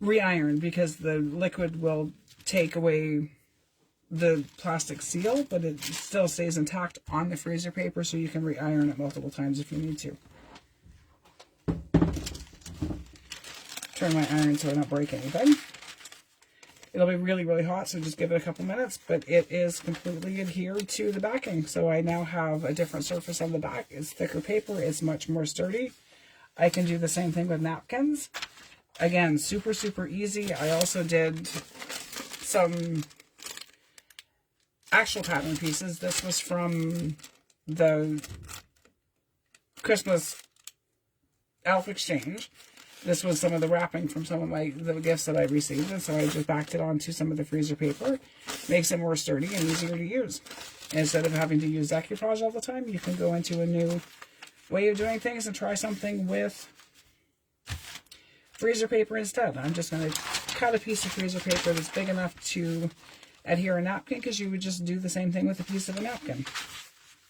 re-iron because the liquid will take away the plastic seal, but it still stays intact on the freezer paper, so you can re-iron it multiple times if you need to. Turn my iron so I don't break anything. It'll be really, really hot, so just give it a couple minutes, but it is completely adhered to the backing. So I now have a different surface on the back. It's thicker paper. It's much more sturdy. I can do the same thing with napkins. Again, super, super easy. I also did some actual pattern pieces. This was from the Christmas Elf Exchange. This was some of the wrapping from some of the gifts that I received, and so I just backed it onto some of the freezer paper. Makes it more sturdy and easier to use. Instead of having to use decoupage all the time, you can go into a new way of doing things and try something with freezer paper instead. I'm just going to cut a piece of freezer paper that's big enough to adhere a napkin, because you would just do the same thing with a piece of a napkin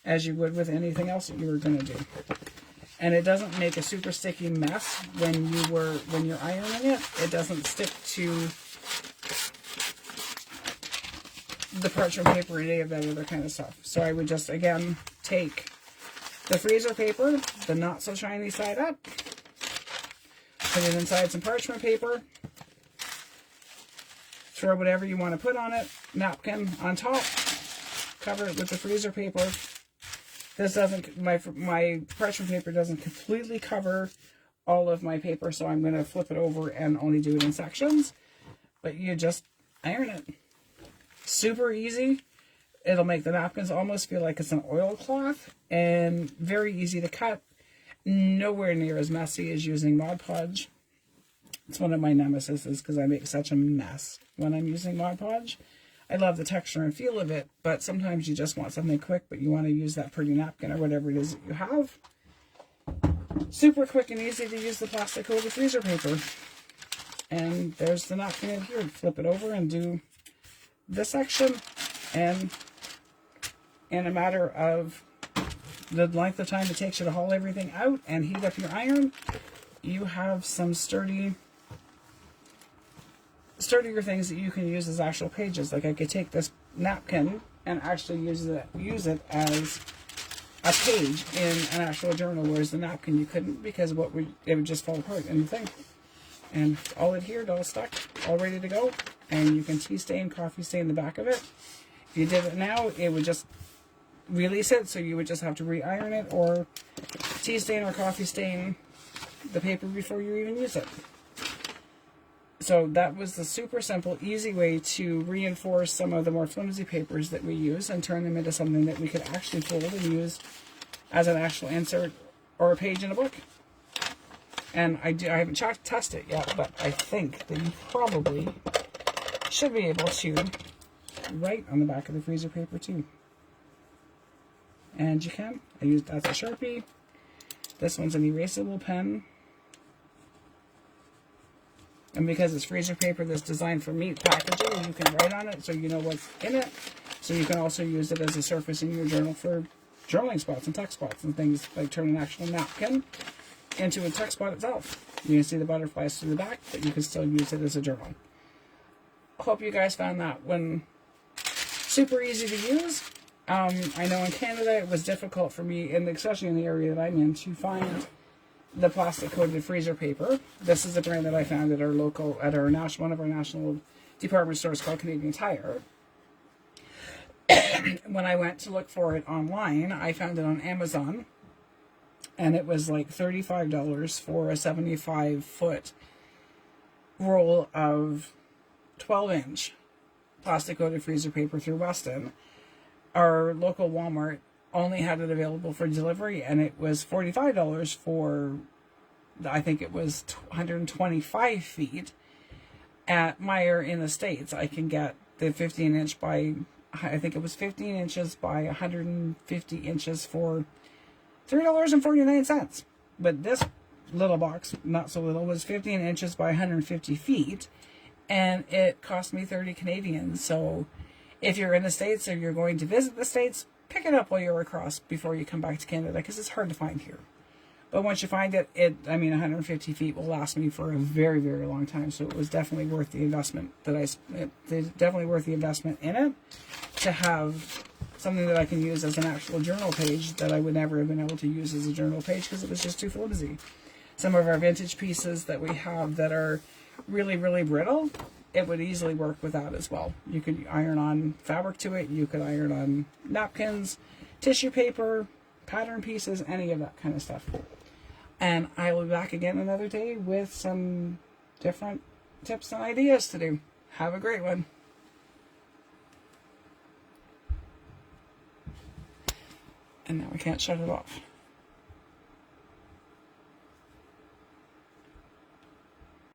as you would with anything else that you were going to do. And it doesn't make a super sticky mess when you're ironing it. It doesn't stick to the parchment paper or any of that other kind of stuff. So I would just, again, take the freezer paper, the not so shiny side up, put it inside some parchment paper, throw whatever you want to put on it, napkin on top, cover it with the freezer paper. This doesn't, my parchment paper doesn't completely cover all of my paper, so I'm going to flip it over and only do it in sections. But you just iron it. Super easy. It'll make the napkins almost feel like it's an oilcloth, and very easy to cut. Nowhere near as messy as using Mod Podge. It's one of my nemesises because I make such a mess when I'm using Mod Podge. I love the texture and feel of it, but sometimes you just want something quick, but you want to use that pretty napkin or whatever it is that you have. Super quick and easy to use the plastic coated freezer paper. And there's the napkin adhered. Flip it over and do this section, and in a matter of the length of time it takes you to haul everything out and heat up your iron, you have some sturdier things that you can use as actual pages. Like I could take this napkin and actually use it as a page in an actual journal, whereas the napkin you couldn't, because it would just fall apart in the thing. And all adhered, all stuck, all ready to go. And you can tea stain, coffee stain the back of it. If you did it now, it would just release it, so you would just have to re-iron it, or tea stain or coffee stain the paper before you even use it. So that was the super simple, easy way to reinforce some of the more flimsy papers that we use and turn them into something that we could actually fold and use as an actual insert or a page in a book. And I haven't tested it yet, but I think that you probably should be able to write on the back of the freezer paper too. And you can. That's a Sharpie. This one's an erasable pen. And because it's freezer paper that's designed for meat packaging, you can write on it so you know what's in it. So you can also use it as a surface in your journal for journaling spots and text spots and things, like turn an actual napkin into a text spot itself. You can see the butterflies through the back, but you can still use it as a journal. Hope you guys found that one super easy to use. I know in Canada it was difficult for me, and especially in the area that I'm in, to find the plastic coated freezer paper. This is a brand that I found at one of our national department stores called Canadian Tire. When I went to look for it online, I found it on Amazon, and it was like $35 for a 75-foot roll of 12-inch plastic coated freezer paper through Weston. Our local Walmart only had it available for delivery, and it was $45 for, I think it was 125 feet. At Meijer in the States, I can get the 15-inch by, I think it was 15 inches by 150 inches for $3.49. But this little box, not so little, was 15 inches by 150 feet, and it cost me 30 Canadian. So if you're in the States or you're going to visit the States, pick it up while you're across before you come back to Canada, because it's hard to find here. But once you find it, I mean, 150 feet will last me for a very, very long time. So it was definitely worth the investment it's definitely worth the investment in it to have something that I can use as an actual journal page that I would never have been able to use as a journal page because it was just too flimsy. Some of our vintage pieces that we have that are really, really brittle, it would easily work with that as well. You could iron on fabric to it. You could iron on napkins, tissue paper, pattern pieces, any of that kind of stuff. And I will be back again another day with some different tips and ideas to do. Have a great one. And now I can't shut it off.